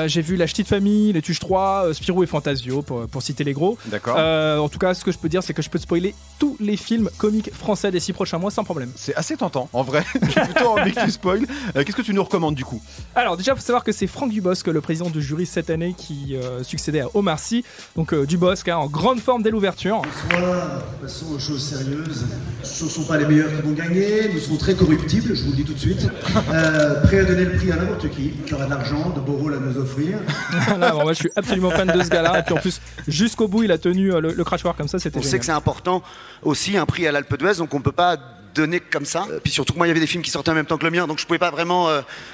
J'ai vu La Ch'tite Famille, Les Tuches 3, Spirou et Fantasio pour citer les gros. D'accord. En tout cas, ce que je peux dire, c'est que je peux spoiler tous les films comiques français des 6 prochains mois sans problème. C'est assez tentant, en vrai. J'ai plutôt envie que tu spoil. Qu'est-ce que tu nous recommandes du coup? Alors déjà, faut savoir que c'est Franck Dubosc, le président du jury cette année, qui succédait à Omar Sy. Donc Dubosc, en grande forme dès l'ouverture. Voilà, passons aux choses sérieuses. Ce ne sont pas les meilleurs qui vont gagner. Nous serons très corruptibles, je vous le dis tout de suite. Prêts à donner le prix à n'importe qui aura de l'argent, de beaux rôles à nous offrir. Là, moi, je suis absolument fan de ce gars-là. Et puis en plus, jusqu'au bout, il a tenu le crachoir comme ça. C'était On génial. sait que c'est important aussi, un prix à l'Alpe d'Huez, donc on peut pas donner comme ça. Puis surtout que moi, il y avait des films qui sortaient en même temps que le mien, donc je pouvais pas vraiment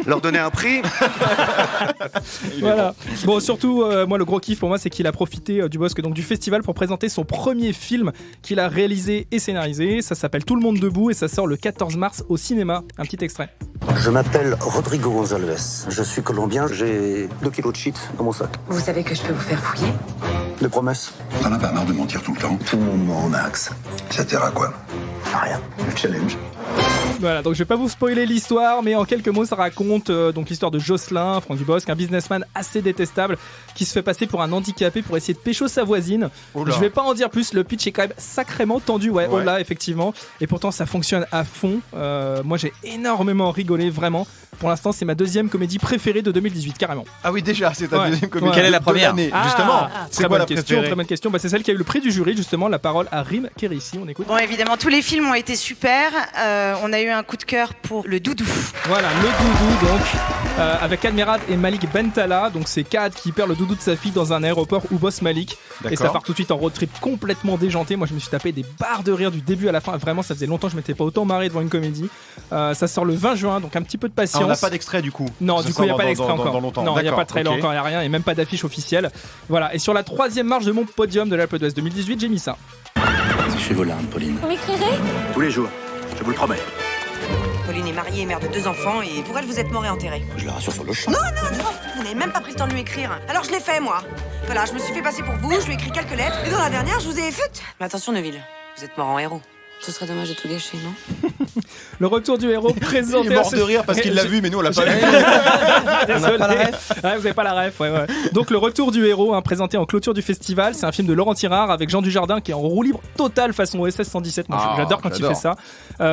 leur donner un prix. Voilà. Bon, surtout, moi, le gros kiff pour moi, c'est qu'il a profité du Bosque, donc du festival, pour présenter son premier film qu'il a réalisé et scénarisé. Ça s'appelle Tout le monde debout et ça sort le 14 mars au cinéma. Un petit extrait. Je m'appelle Rodrigo Gonzalez. Je suis colombien. J'ai 2 kilos de shit dans mon sac. Vous savez que je peux vous faire fouiller? Des promesses. T'en as pas marre de mentir tout le temps? Tout le monde ment, Max. Ça te sert à quoi? Rien. Le challenge. Voilà, donc je vais pas vous spoiler l'histoire, mais en quelques mots, ça raconte donc l'histoire de Jocelyn, Franck Dubosc, un businessman assez détestable qui se fait passer pour un handicapé pour essayer de pécho sa voisine. Oula. Je vais pas en dire plus, le pitch est quand même sacrément tendu, ouais. Oh là, effectivement. Et pourtant, ça fonctionne à fond. Moi, j'ai énormément rigolé, vraiment. Pour l'instant, c'est ma deuxième comédie préférée de 2018, carrément. Ah oui, déjà, c'est ta deuxième comédie. Quelle est la première justement, c'est quoi la question, préférée? très bonne question. Bah, c'est celle qui a eu le prix du jury, justement. La parole à Rim Kérissi, on écoute. Bon, évidemment, tous les films ont été super. On a eu un coup de cœur pour le doudou. Voilà, le doudou, donc, avec Admirad et Malik Bentala. Donc, c'est Kad qui perd le doudou de sa fille dans un aéroport où bosse Malik. D'accord. Et ça part tout de suite en road trip complètement déjanté. Moi, je me suis tapé des barres de rire du début à la fin. Vraiment, ça faisait longtemps que je m'étais pas autant marré devant une comédie. Ça sort le 20 juin, donc un petit peu de patience. On n'a pas d'extrait du coup. Non, du coup, il n'y a pas d'extrait encore. Dans longtemps. Non, il n'y a pas de trailer encore, il n'y a rien, et même pas d'affiche officielle. Voilà, et sur la 3e marche de mon podium de l'Alpe d'Huez 2018, j'ai mis ça. C'est chez Volane, Pauline. Vous m'écrirez? Tous les jours. Je vous le promets. Pauline est mariée et mère de 2 enfants, et pour elle, vous êtes mort et enterré. Je la rassure sur le champ. Non, vous n'avez même pas pris le temps de lui écrire. Alors je l'ai fait, moi. Voilà, je me suis fait passer pour vous, je lui ai écrit quelques lettres, et dans la dernière, je vous ai fait... Mais attention, Neville, vous êtes mort en héros. Ce serait dommage de tout gâcher, non? Le retour du héros présenté. Il est mort de rire parce qu'il l'a vu, mais nous on l'a pas vu. Désolé. Vous n'avez pas la ref. Ouais. Donc le retour du héros, présenté en clôture du festival, c'est un film de Laurent Tirard avec Jean Dujardin qui est en roue libre totale façon OSS 117. Moi j'adore quand il fait ça.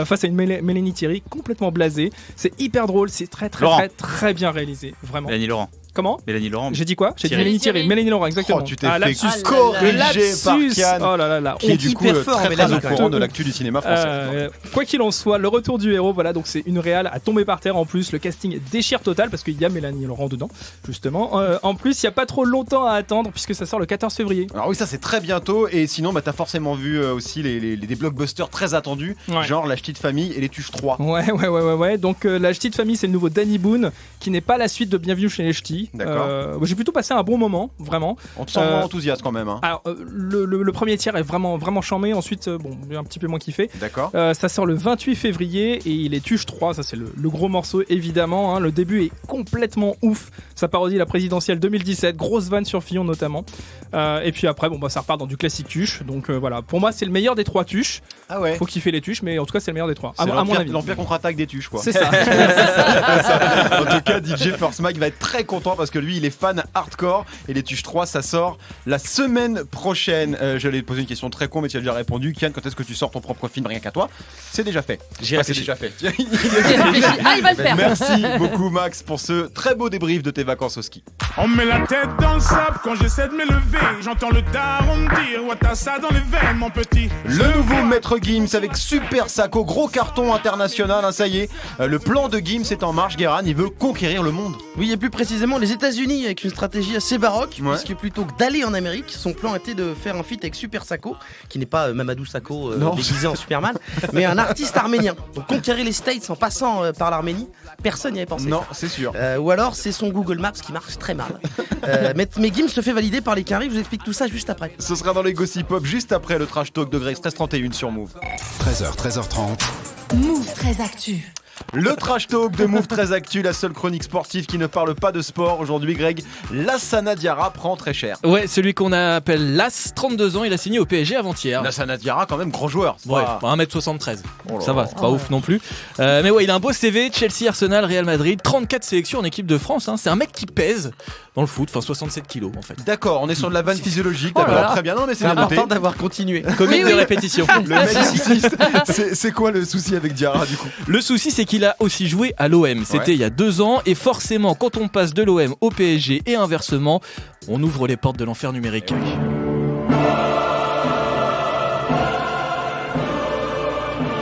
Face à une Mélanie Thierry complètement blasée. C'est hyper drôle, c'est très bien réalisé, vraiment. Mélanie Laurent. Comment ? Mélanie Laurent. J'ai dit quoi ? J'ai dit Mélanie Thierry. Mélanie Laurent, exactement. Oh, tu t'es fait corriger par Kian. Oh là là. Qui est du coup très au courant de l'actu du cinéma français. Quoi qu'il en soit, le retour du héros, voilà, donc c'est une réal à tomber par terre en plus. Le casting déchire total parce qu'il y a Mélanie Laurent dedans, justement. En plus, il n'y a pas trop longtemps à attendre puisque ça sort le 14 février. Alors oui, ça c'est très bientôt. Et sinon, t'as forcément vu aussi des blockbusters très attendus, genre La Ch'tite Famille et Les Tuches 3. Ouais. Donc La Ch'tite Famille, c'est le nouveau Danny Boone qui n'est pas la suite de Bienvenue chez les Ch'tis. D'accord. J'ai plutôt passé un bon moment, vraiment. On te sent vraiment enthousiaste quand même. Alors, le premier tiers est vraiment charmé. Ensuite, j'ai un petit peu moins kiffé. D'accord. Ça sort le 28 février et il est Tuche 3. Ça, c'est le gros morceau, évidemment. Le début est complètement ouf. Ça parodie la présidentielle 2017. Grosse vanne sur Fillon, notamment. Et puis après, ça repart dans du classique Tuche. Donc voilà. Pour moi, c'est le meilleur des 3 Tuches. Ah ouais. Faut kiffer les Tuches, mais en tout cas, c'est le meilleur des 3. C'est à mon avis. L'Empire contre-attaque des Tuches, quoi. C'est ça. En tout cas, DJ First Mike va être très content parce que lui, il est fan hardcore et Les Tuches 3, ça sort la semaine prochaine. J'allais te poser une question très con, mais tu as déjà répondu. Kian, quand est-ce que tu sors ton propre film rien qu'à toi ? C'est déjà fait. C'est déjà fait. Il va le faire. Merci beaucoup, Max, pour ce très beau débrief de tes vacances au ski. On me met la tête dans le sable quand j'essaie de m'élever. J'entends le daron me dire ouais, t'as ça dans les veines, mon petit. Le nouveau Maître Gims avec Super Sacco, gros carton international, ça y est. Le plan de Gims est en marche, Guérin, il veut conquérir le monde. Oui, et plus précisément les États-Unis avec une stratégie assez baroque, puisque plutôt que d'aller en Amérique, son plan était de faire un feat avec Super Sacco, qui n'est pas Mamadou Sakho déguisé en Superman, mais un artiste arménien. Donc conquérir les States en passant par l'Arménie, personne n'y avait pensé. Non, c'est sûr. Ou alors c'est son Google Maps qui marche très mal. Mais Gims se fait valider par les Caraïbes, je vous explique tout ça juste après. Ce sera dans les Gossip Pop juste après le trash talk de Greg 1331 sur Move. 13h, 13h30. Move 13 Actu. Le trash talk de Move 13 Actu, la seule chronique sportive qui ne parle pas de sport. Aujourd'hui, Greg, Lassana Diarra prend très cher. Ouais, celui qu'on appelle Las, 32 ans, il a signé au PSG avant-hier. Lassana Diarra, quand même, grand joueur. Ouais, 1m73. Ça va, c'est pas ouf non plus. Mais ouais, il a un beau CV, Chelsea, Arsenal, Real Madrid, 34 sélections en équipe de France. C'est un mec qui pèse dans le foot, 67 kilos en fait. D'accord, on est sur de la vanne physiologique, d'accord, très bien. Non, mais c'est important d'avoir continué. Comique de répétition. Le mec insiste. C'est quoi le souci avec Diarra du coup ? Le souci, c'est qu'il a aussi joué à l'OM. C'était il y a 2 ans. Et forcément, quand on passe de l'OM au PSG et inversement, on ouvre les portes de l'enfer numérique.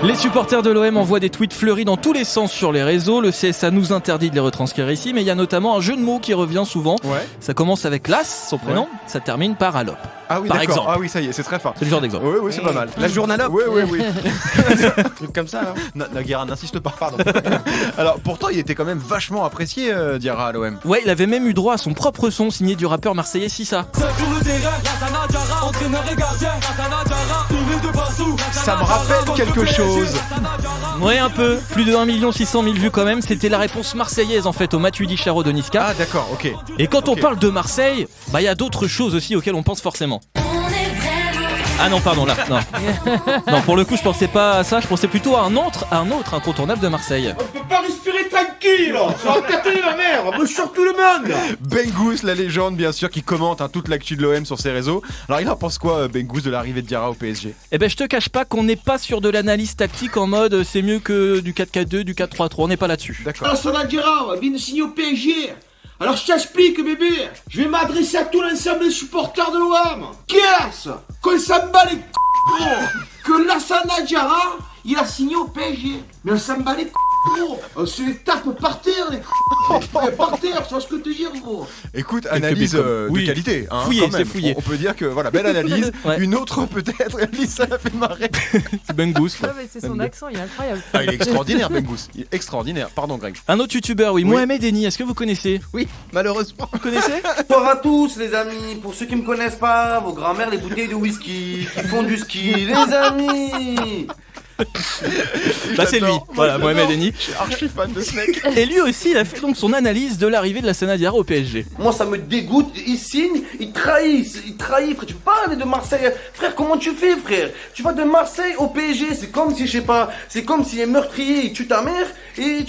Les supporters de l'OM envoient des tweets fleuris dans tous les sens sur les réseaux. Le CSA nous interdit de les retranscrire ici, mais il y a notamment un jeu de mots qui revient souvent. Ça commence avec Las, son prénom, ça termine par Alop. Ah oui, par d'accord. exemple. Ah oui, ça y est, c'est très fin. C'est le genre d'exemple. Oui, c'est pas mal. La journalope. Oui. Truc comme ça. Naguère, n'insiste pas, pardon. Alors, pourtant, il était quand même vachement apprécié, Diarra à l'OM. Ouais, il avait même eu droit à son propre son signé du rappeur marseillais Sissa. Ça me rappelle quelque chose. Ouais, un peu. Plus de 1 600 000 vues quand même. C'était la réponse marseillaise en fait au Matuidi Charo de Niska. Ah d'accord, ok. Et quand on parle de Marseille, il y a d'autres choses aussi auxquelles on pense forcément. Ah non, pardon, là, non. Non, pour le coup, je pensais pas à ça, je pensais plutôt à un autre incontournable de Marseille. On peut pas respirer tranquille, ça va tâter ma mère, on sur tout le monde. Bengous, la légende, bien sûr, qui commente toute l'actu de l'OM sur ses réseaux. Alors, il en pense quoi, Bengous, de l'arrivée de Diarra au PSG ? Eh ben, je te cache pas qu'on n'est pas sur de l'analyse tactique en mode c'est mieux que du 4-4-2, du 4-3-3, on n'est pas là-dessus. D'accord. Lassana Diarra vient de signer au PSG. Alors je t'explique bébé, je vais m'adresser à tout l'ensemble des supporters de l'OM. Qu'est-ce qu'on s'en bat les c***, que Lassana Diarra, il a signé au PSG. Mais on s'en bat les c***, c'est les tapes par terre les c***, par terre, tu vois ce que je te dire gros. Écoute, analyse de qualité. Fouillé, c'est fouillé. On peut dire que voilà, belle analyse. Une autre peut-être, ça l'a fait marrer. C'est Bengous. Ah mais c'est son accent, il est incroyable. Ah, il est extraordinaire Bengous, il est extraordinaire. Pardon Greg. Un autre youtubeur, Mohamed Eni, est-ce que vous connaissez ? Oui, malheureusement. Vous connaissez ? Bonjour à tous les amis, pour ceux qui me connaissent pas, vos grands-mères les bouteilles de whisky, qui font du ski, les amis. Bah c'est lui, voilà, Mohamed Eni. Je suis archi fan de ce mec. Et lui aussi, il a fait donc son analyse de l'arrivée de Lassana Diarra au PSG. Moi ça me dégoûte, il signe, il trahit frère, tu peux pas aller de Marseille, frère comment tu fais frère? Tu vas de Marseille au PSG, c'est comme si je sais pas, c'est comme si un meurtrier il tue ta mère et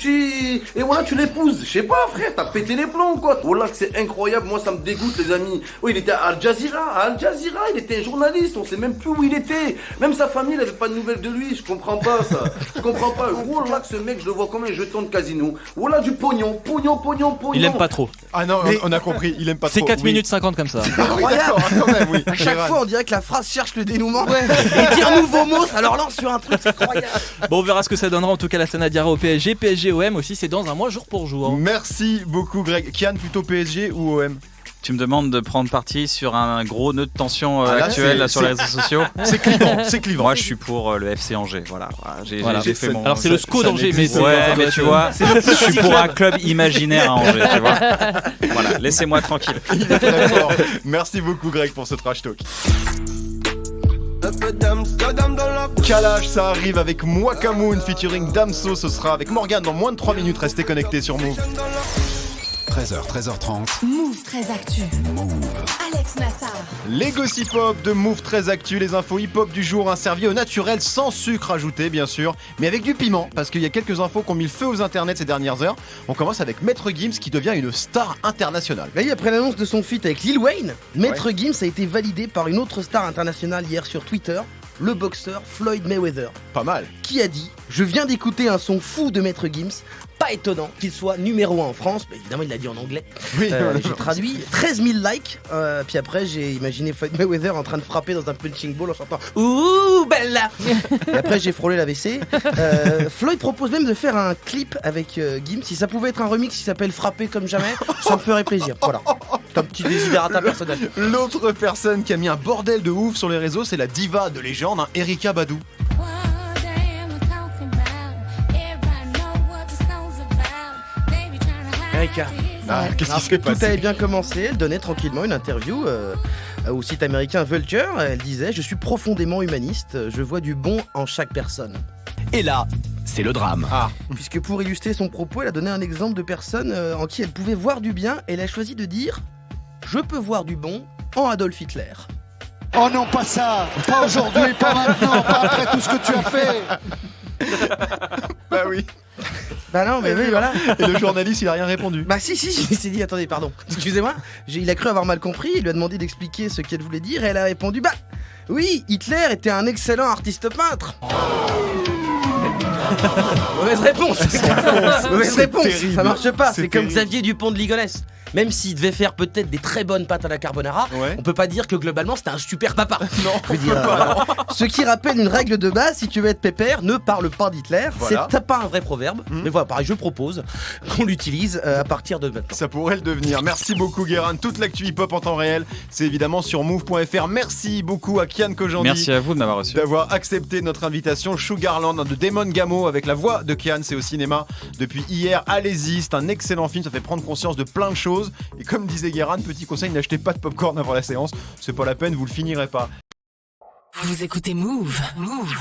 voilà tu l'épouses, je sais pas frère, t'as pété les plombs quoi. Voilà que c'est incroyable, moi ça me dégoûte les amis. Oui il était à Al Jazeera, il était un journaliste, on sait même plus où il était, même sa famille elle avait pas de nouvelles de lui, je comprends pas ça, je comprends pas. Voilà que ce mec je le vois comme un jeton de casino, voilà du pognon. Il aime pas trop. Ah non, on a compris, il aime pas trop. C'est 4 minutes 50 comme ça. Incroyable. Quand même, oui. À chaque fois on dirait que la phrase cherche le dénouement et dire nouveau mot, ça leur lance sur un truc, c'est incroyable. Bon, on verra ce que ça donnera en tout cas Lassana Diarra au PSG. PSG OM aussi, c'est dans un mois jour pour jour. Merci beaucoup Greg. Kian, plutôt PSG ou OM? Tu me demandes de prendre parti sur un gros nœud de tension actuel là, sur les réseaux sociaux. C'est clivant. Moi, je suis pour le FC Angers. Voilà. J'ai fait mon. Alors c'est le SCO d'Angers, mais mais tu vois, je suis pour un club imaginaire à Angers. Tu vois. Voilà, laissez-moi tranquille. Il est très fort. Merci beaucoup Greg pour ce trash talk. Kalash, ça arrive avec Mwakamoon featuring Damso. Ce sera avec Morgane dans moins de 3 minutes. Restez connectés sur Move. 13h, 13h30. Move 13 Actu. Move. Alex Nassar. Les gossip hop de Move 13 Actu, les infos hip-hop du jour, un servi au naturel sans sucre ajouté bien sûr, mais avec du piment, parce qu'il y a quelques infos qui ont mis le feu aux internets ces dernières heures. On commence avec Maître Gims qui devient une star internationale. Bah oui, après l'annonce de son feat avec Lil Wayne, Maître Gims a été validé par une autre star internationale hier sur Twitter, le boxeur Floyd Mayweather. Pas mal. Qui a dit « Je viens d'écouter un son fou de Maître Gims, pas étonnant qu'il soit numéro 1 en France. » Bah, évidemment, il l'a dit en anglais. Oui, j'ai traduit 13 000 likes. Puis après, j'ai imaginé Floyd Mayweather en train de frapper dans un punching ball en chantant « Ouh, Bella !» Et après, j'ai frôlé la WC. Floyd propose même de faire un clip avec Gims. Si ça pouvait être un remix qui s'appelle « Frapper comme jamais », ça me ferait plaisir. Voilà. C'est un petit desiderata personnel. L'autre personne qui a mis un bordel de ouf sur les réseaux, c'est la diva de légende, Erykah Badu. Erykah. Qu'est-ce qui s'est passé ? Tout avait bien commencé, elle donnait tranquillement une interview au site américain Vulture. Elle disait « Je suis profondément humaniste, je vois du bon en chaque personne ». Et là, c'est le drame. Puisque pour illustrer son propos, elle a donné un exemple de personne en qui elle pouvait voir du bien, et elle a choisi de dire « Je peux voir du bon en Adolf Hitler ». Oh non, pas ça. Pas aujourd'hui, pas maintenant, pas après tout ce que tu as fait. Bah oui. Bah non, mais oui, voilà. Et le journaliste, il a rien répondu. Bah si, il s'est dit, attendez, pardon, excusez-moi, il a cru avoir mal compris, il lui a demandé d'expliquer ce qu'elle voulait dire, et elle a répondu, bah oui, Hitler était un excellent artiste peintre. Mauvaise réponse. Mauvaise réponse. Terrible. Ça marche pas. C'est comme terrible. Xavier Dupont de Ligonnès. Même s'il devait faire peut-être des très bonnes pâtes à la carbonara, on peut pas dire que globalement c'était un super papa. Non, je veux dire, voilà. Ce qui rappelle une règle de base, si tu veux être pépère, ne parle pas d'Hitler. Voilà. C'est pas un vrai proverbe. Mais voilà, pareil, je propose qu'on l'utilise à partir de maintenant. Ça pourrait le devenir. Merci beaucoup Guérin. Toute l'actu hip-hop en temps réel, c'est évidemment sur move.fr. Merci beaucoup à Kian Kojandi. Merci à vous de m'avoir reçu. D'avoir accepté notre invitation. Sugarland de Damon Gamo avec la voix de Kian, c'est au cinéma depuis hier. Allez-y, c'est un excellent film, ça fait prendre conscience de plein de choses. Et comme disait Guérin, petit conseil, n'achetez pas de popcorn avant la séance, c'est pas la peine, vous le finirez pas. Vous écoutez Move. Move.